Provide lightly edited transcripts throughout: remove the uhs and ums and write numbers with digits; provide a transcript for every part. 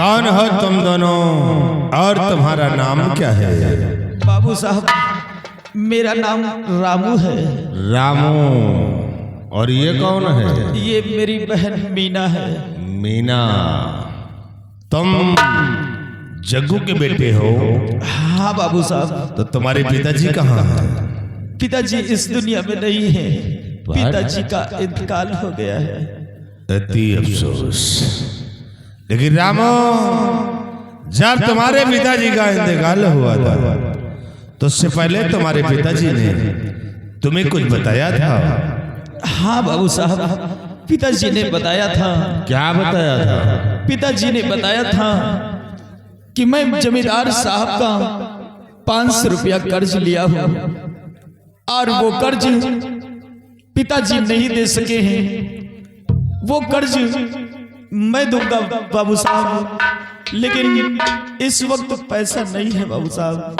कौन हो तुम दोनों और तुम्हारा नाम क्या है? बाबू साहब, मेरा नाम रामू है। रामू। और ये कौन है? ये मेरी बहन मीना है। मीना। तुम जग्गू के बेटे हो? हाँ बाबू साहब। तो तुम्हारे पिताजी कहाँ हैं? पिताजी इस दुनिया में नहीं है। पिताजी का इंतकाल हो गया है। अति अफसोस। लेकिन रामो, जब तुम्हारे पिताजी का इंतकाल हुआ था तो उससे पहले तुम्हारे पिताजी ने तुम्हें कुछ बताया था? हाँ बाबू साहब, पिताजी ने बताया था। क्या बताया था? पिताजी ने बताया था कि मैं जमींदार साहब का 500 रुपया कर्ज लिया हूँ और वो कर्ज पिताजी नहीं दे सके हैं। वो कर्ज मैं दूंगा बाबू साहब, लेकिन इस वक्त पैसा नहीं है बाबू साहब।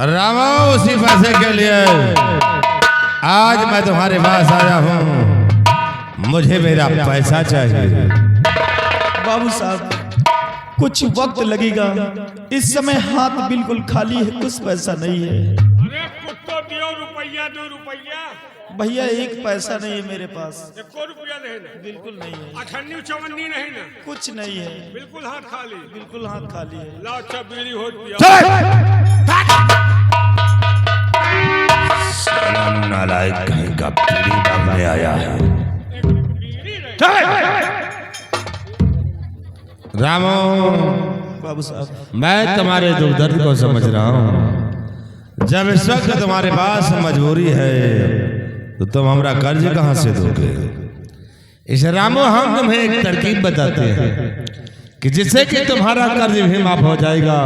रामो, उसी पैसे के लिए आज मैं तुम्हारे पास आया हूँ। मुझे मेरा पैसा चाहिए। बाबू साहब, कुछ वक्त लगेगा। इस समय हाथ बिल्कुल खाली है, कुछ पैसा नहीं है। अरे कुछ तो दियो, रुपया 2 रुपया। भैया एक पैसा नहीं है मेरे पास। 1 रुपया नहीं ना? बिल्कुल नहीं है। 98 54 नहीं ना? कुछ नहीं है। बिल्कुल हाथ खाली। बिल्कुल हाथ खाली है। लाओ अच्छा बीड़ी हो दिया। साला नालायक कहीं का बीड़ी मांगने आया है। रामो, बाबू साहब, मैं तुम्हारे दुख दर्द को समझ रहा हूँ। जब इस वक्त तुम्हारे पास मजबूरी है तो तुम हमारा कर्ज कहाँ से दोगे? इस रामो, हम तुम्हें एक तरकीब बताते हैं कि जिससे कि तुम्हारा कर्ज भी माफ हो जाएगा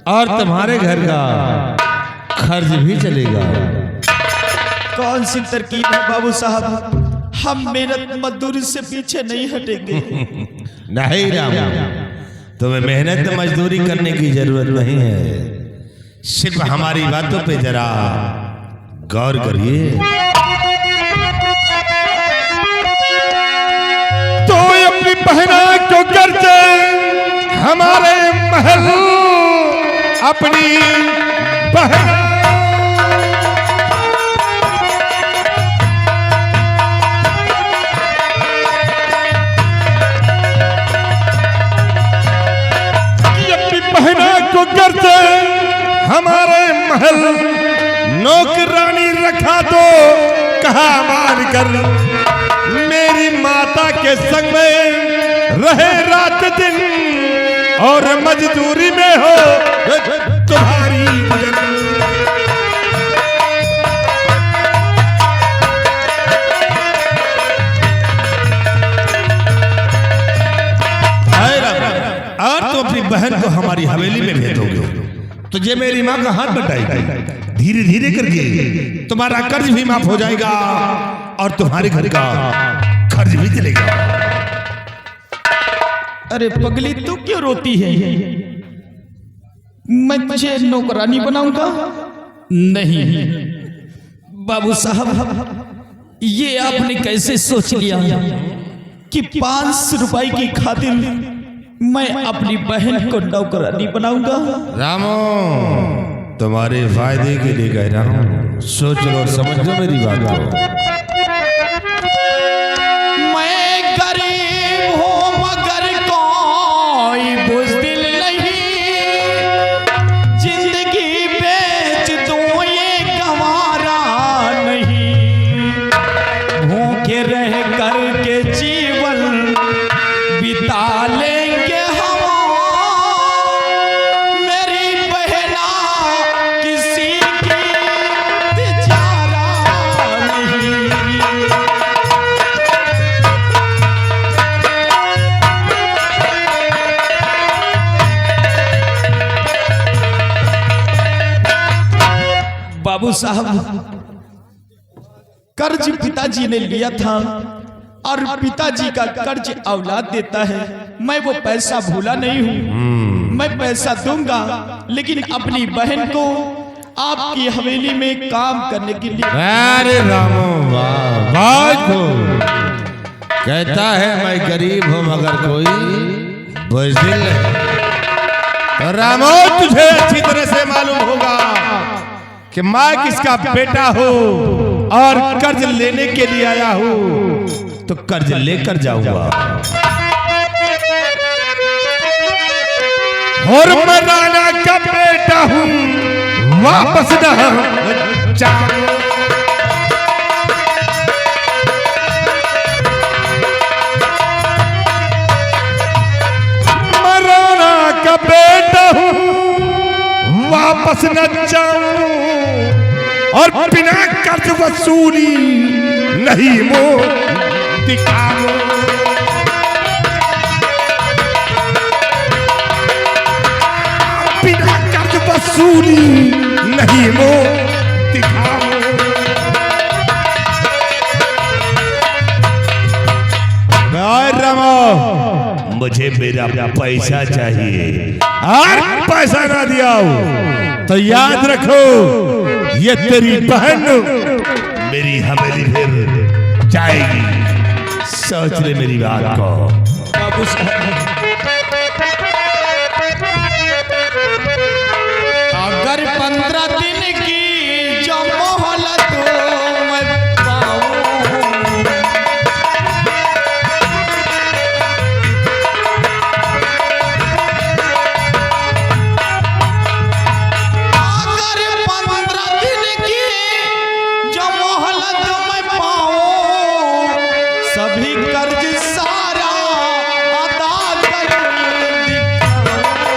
और तुम्हारे घर का खर्च भी चलेगा। कौन सी तरकीब है बाबू साहब? हम मेहनत मजदूरी से पीछे नहीं हटेंगे। नहीं रामो, तुम्हें मेहनत मजदूरी करने की जरूरत नहीं है। सिर्फ हमारी बातों पे जरा गौर करिए। तो अपनी बहना को कर्जे हमारे महल अपनी बहना को कर्जे हमारे महल नौकरानी रखा तो कहा मान कर मेरी माता के संग में रहे रात दिन और मजदूरी में हो तुम्हारी। और तो अपनी बहन को हमारी हवेली में भेजोगे तो ये मेरी माँ का हाथ बटाएगी। धीरे धीरे करके तुम्हारा कर्ज भी माफ हो जाएगा और तुम्हारे घर का खर्च भी चलेगा। अरे पगली, तू क्यों रोती है? मैं तुझे नौकरानी बनाऊंगा? नहीं बाबू साहब, ये आपने कैसे सोच लिया कि 500 रुपए की खातिर मैं अपनी बहन को नौकरानी बनाऊंगा? रामो, तुम्हारे फायदे के लिए कह रहा हूँ। सोच लो और समझ लो मेरी बात को। मैं गरीब हूँ मगर कोई बुज़दिल नहीं, जिंदगी बेच दूँ ये गंवारा नहीं, भूखे रह कर के जीवन बिता लेंगे हम, मेरी बहना किसी की बेचारा नहीं। बाबू साहब, कर्ज पिताजी ने लिया था और पिताजी का कर्ज औलाद देता है। मैं वो पैसा भूला नहीं हूँ। मैं पैसा दूंगा, लेकिन अपनी बहन को आपकी हवेली में काम करने के लिए। अरे रामो, वाह, कहता है मैं गरीब हूँ मगर कोई बुज़दिल। तो रामो तुझे अच्छी तरह से मालूम होगा कि मैं किसका बेटा हूँ और कर्ज लेने के लिए आया हूँ, तो कर्ज लेकर जाऊंगा। और मैं राणा का बेटा हूँ, वापस न जाऊं। मैं राणा का बेटा हूँ, वापस न जाऊं और बिना कर्ज वसूली नहीं मोह दिखाऊं। बिना कर्ज वसूली नहीं मोह दिखाऊं। रामो मुझे मेरा पैसा चाहिए और पैसा ना दिया हो तो याद रखो ये तेरी बहन मेरी हवेली फिर जाएगी। सोच ले मेरी बात को। बाबू साहब, अगर 15 दिन की जो मोहलत मैं पाऊं, अगर 15 दिन की जो मोहलत मैं पाऊं, सभी कर्ज सारा अदा कर दिखाऊं।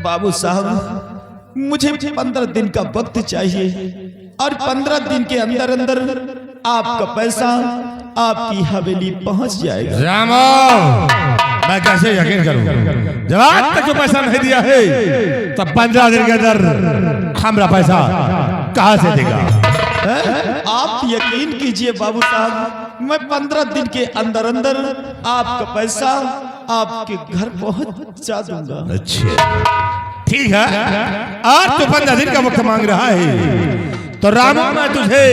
बाबू साहब, मुझे 15 दिन का वक्त चाहिए और 15 दिन के अंदर अंदर आपका पैसा आपकी हवेली पहुंच जाएगा। रामो मैं कैसे यकीन करूं जब आज तक जो पैसा नहीं दिया है, तब 15 दिन के अंदर हमारा पैसा कहां से देगा? आप यकीन कीजिए बाबू साहब, मैं 15 दिन के अंदर अंदर आपका पैसा आपके घर पहुंचा दूंगा। अच्छा ठीक है, आज तो 15 दिन का वक्त मांग रहा है, तो रामो मैं तुझे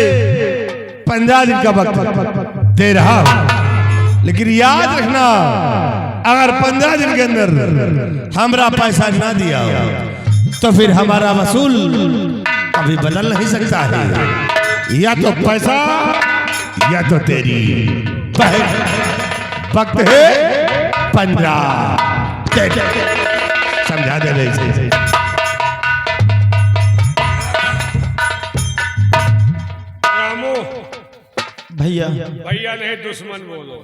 15 दिन का वक्त दे रहा हूं, लेकिन याद रखना अगर 15 दिन के अंदर हमारा पैसा ना दिया तो फिर हमारा वसूल कभी बदल नहीं सकता है। या तो पैसा या तो तेरी बहन। वक्त है 15। समझा दे रही। रामू भैया भैया नहीं दुश्मन बोलो।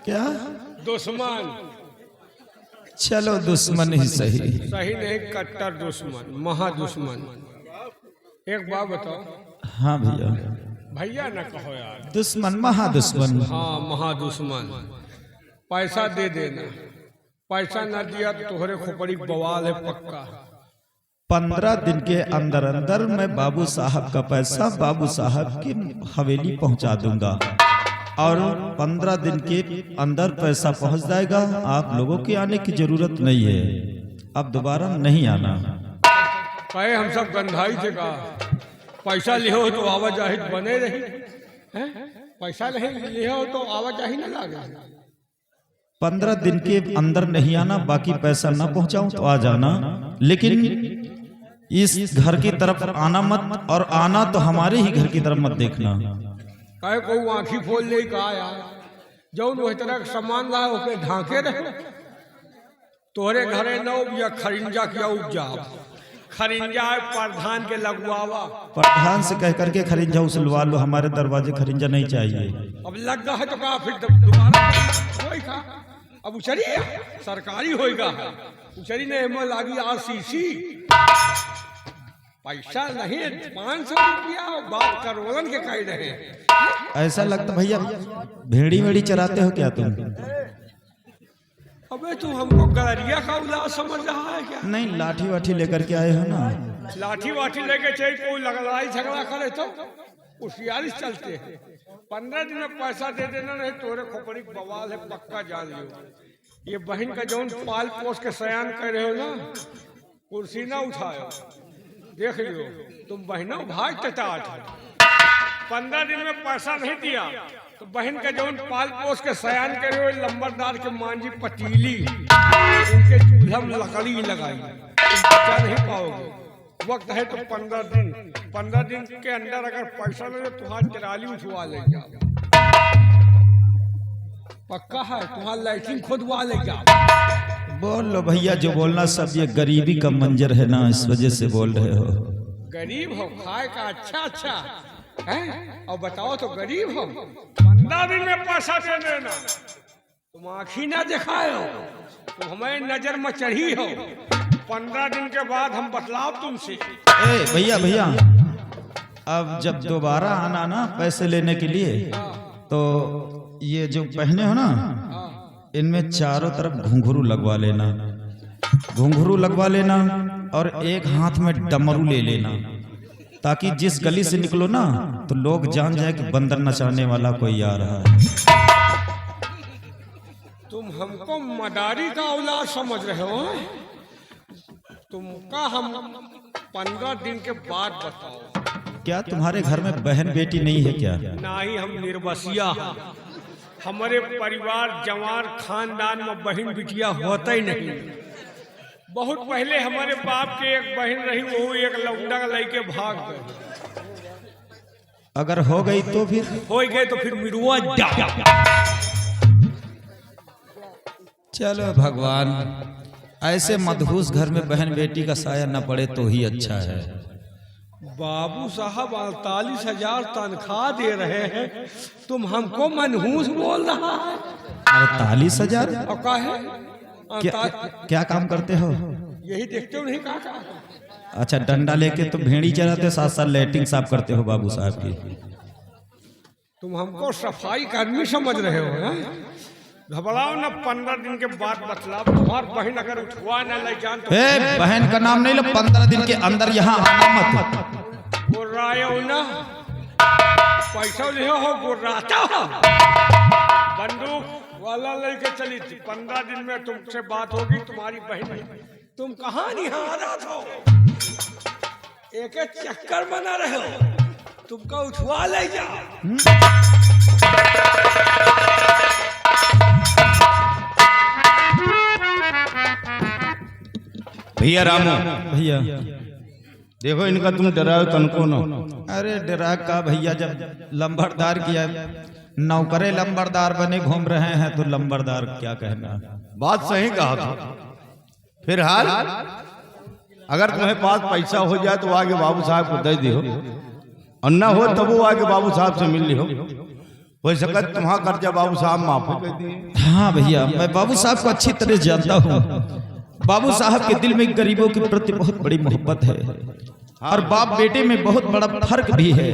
क्या? दुश्मन चलो दुश्मन ही सही। सही नहीं, कट्टर दुश्मन, महा दुश्मन। एक बात बताओ। हाँ भैया, भैया न कहो यार। दुश्मन महादुश्मन। हाँ महा दुश्मन। पैसा दे देना, पैसा न दिया तो तोहरे खोपड़ी बवाल है पक्का। 15 दिन के अंदर अंदर मैं बाबू साहब का पैसा बाबू साहब की हवेली पहुंचा दूंगा और 15 दिन के अंदर पैसा पहुंच जाएगा। आप लोगों के आने की जरूरत नहीं है, अब दोबारा नहीं आना। कहे हम सब गंधाई थे का पैसा लियो तो आवाजाही बने रही हैं? पैसा नहीं लियो तो आवाजाही न लागे। 15 दिन के अंदर नहीं आना, बाकी पैसा ना पहुंचाऊं तो आ जाना, लेकिन इस घर की तरफ आना मत, और आना तो हमारे ही घर की तरफ मत देखना। कहे को आंखी खोल ले का यार, जौन वही तरह का सामान ला ओके ढांके रहे। तोहरे घरे न उपजा खरिंजा किया उपजा, खरिंजा प्रधान के लगवावा। प्रधान से कह करके खरिंजा उसलवा लो, हमारे दरवाजे खरिंजा नहीं चाहिए। अब लग गया है तो कहा फिर दोबारा होई का। अब उचरी सरकारी होएगा, उचरी ने एम लागी RCC। पैसा नहीं 500 रुपया, बात करोड़न के कह रहे। ऐसा लगता भैया भेड़ी वेड़ी चराते हो क्या तुम? अबे तू हमको गलरिया का उलास समझ रहा है क्या? नहीं, लाठी वाठी लेकर के आए हो ना। लाठी वाठी लेके चाहिए कोई लड़ाई झगड़ा करे तो होशियारी चलते हैं। 15 दिन में पैसा दे देना, नहीं तोरे खोपड़ी बवाल है पक्का जान लियो। ये बहन का जौन पाल पोस के सयान कर रहे हो ना, कुर्सी ना उठाओ, देख लियो, तुम बहनों भाई टटाट 15 दिन में पैसा नहीं दिया तो बहन का जौन पाल पोस के सयान करे हुए लंबरदार के मांझी पतीली उनके चूल्हा में लकड़ी लगाई, तुम बचा नहीं पाओगे। वक्त है तो 15 दिन के अंदर अगर पैसा ले तो तुम्हारी ट्राली उठवा ले जाओ। पक्का है, तुम्हारा लाइटिंग खुदवा ले जाओ। बोल लो भैया जो बोलना सब, ये गरीबी का मंजर है ना, इस वजह से बोल रहे हो। गरीब हो, खाए का अच्छा है और बताओ तो गरीब हो। 15 दिन में पैसा दे देना, तुम आँखी ना दिखाए हो, तुम हमारी नजर में चढ़ी हो। 15 दिन के बाद हम बतलाओ तुमसे। भैया अब जब दोबारा आना ना पैसे लेने के लिए, तो ये जो पहने हो ना, इनमें चारों तरफ घुंघरू लगवा लेना, घुंघरू लगवा लेना, और एक हाथ में डमरू ले लेना, ताकि जिस गली से निकलो ना तो लोग जान जाए कि बंदर नचाने वाला कोई आ रहा है। तुम हमको मदारी का औलाद समझ रहे हो? तुमका हम 15 दिन के बाद बताओ। क्या तुम्हारे घर में बहन बेटी नहीं है क्या? नहीं, हम निर्बसिया। हमारे परिवार जवान खानदान में बहन बिटिया होता ही नहीं। बहुत पहले हमारे बाप के एक बहन रही, वो एक लौंडा लेके भाग गए। अगर हो गई तो फिर हो गए तो फिर मिरुआ जा। चलो भगवान, ऐसे मदहूस घर में बहन बेटी का साया न पड़े तो ही अच्छा है। बाबू साहब 48,000 तनख्वाह दे रहे हैं, तुम हमको मनहूस बोल रहा है। 48,000? और का है? क्या काम करते हो? यही देखते हो नहीं का? अच्छा, डंडा लेके तो भेड़ी चराते, साथ साथ लैट्रिन साफ करते हो बाबू साहब की। तुम हमको सफाई कर्मी समझ रहे हो? घबराओ ना, 15 दिन के बाद बतलाओ। तुम्हार बहन अगर उठवा न ले जान तो बहन का नाम नहीं लो, 15 दिन के अंदर यहाँ आना मत। गुर्रायो ना, पैसा ले हो गुर्राता हो। बंदूक वाला लेके चली थी। 15 दिन में तुमसे बात होगी। तुम्हारी बहन, तुम कहाँ निहारत हो? एक चक्कर बना रहे हो, तुमको उठवा ले जाओ। भैया रामू, भैया देखो इनका तुम डराओ तनको न। अरे डरा का भैया, जब लंबरदार किया, नौकरे लंबरदार बने घूम रहे हैं तो लंबरदार क्या कहना। बात सही कहा था। फिर हाल अगर तुम्हें पास पैसा हो जाए तो आगे बाबू साहब को दे दियो, और न हो तब वो आगे बाबू साहब से मिल लियो। हो सके तुम्हारा कर्जा बाबू साहब माफ कर दिए। हाँ भैया, मैं बाबू साहब को अच्छी तरह जानता हूँ। बाबू साहब के दिल में गरीबों के प्रति बहुत बड़ी मोहब्बत है, और बाप बेटे में बहुत बड़ा फर्क भी है,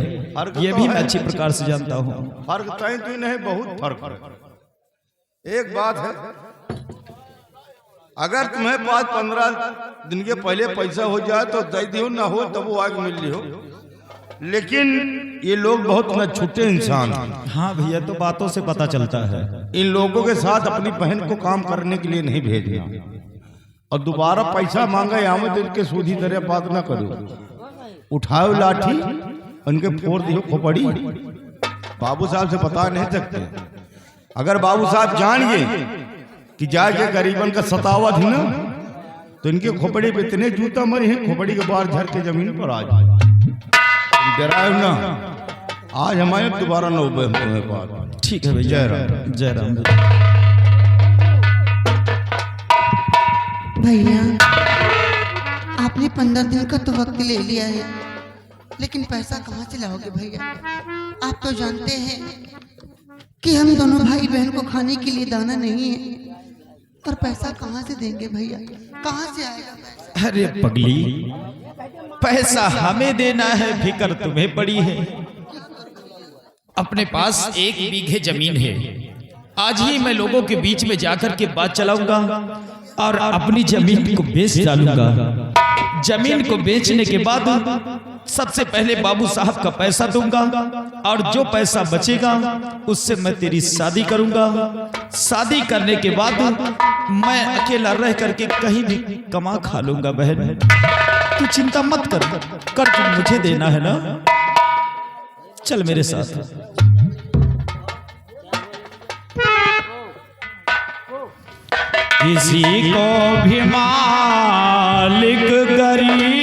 ये भी मैं अच्छी प्रकार से जानता हूँ। फर्क तय तो नहीं, बहुत फर्क है। एक बात है, अगर तुम्हें पास 15 दिन के पहले पैसा हो जाए तो दे दियो, ना हो तब वो आगे मिल लियो। लेकिन ये लोग बहुत न छुट्टे इंसान हैं। हाँ भैया, तो बातों से पता चलता है। इन लोगों के साथ अपनी बहन को काम करने के लिए नहीं भेजना, और दोबारा पैसा मांगा यहाँ तो इनके सूधी तरह बात ना करो। उठाओ लाठी, उनके फोड़ दियो खोपड़ी। बाबू साहब से बता नहीं सकते। अगर बाबू साहब जान गए कि जाके गरीबन का सतावा थी ना, तो इनके खोपड़ी पे इतने जूता मरे हैं, खोपड़ी के बाहर झर के जमीन पर आ जाए। डराओ ना, आज हमारे दोबारा न उबे तुम्हें पास। ठीक है भैया, जय राम। जय राम। भैया, आपने 15 दिन का तो वक्त ले लिया है, लेकिन पैसा कहाँ से लाओगे भैया? आप तो जानते हैं कि हम दोनों भाई बहन को खाने के लिए दाना नहीं है, और पैसा कहाँ से देंगे भैया? कहाँ से आएगा पैसा? अरे पगली, पैसा हमें देना है, फिक्र तुम्हें पड़ी है। अपने पास 1 बीघे जमीन है। आज ही मैं लोगों के बीच में जाकर के बात चलाऊंगा और अपनी जमीन को बेच डालूंगा। जमीन को बेचने के बाद सबसे पहले बाबू साहब का पैसा दूंगा, और जो पैसा बचेगा उससे मैं तेरी शादी करूंगा। शादी करने के बाद मैं अकेला रह करके कहीं भी कमा खा लूंगा बहन। तू चिंता मत कर, कर्ज मुझे देना है ना, चल मेरे साथ। किसी को भी मालिक गरीब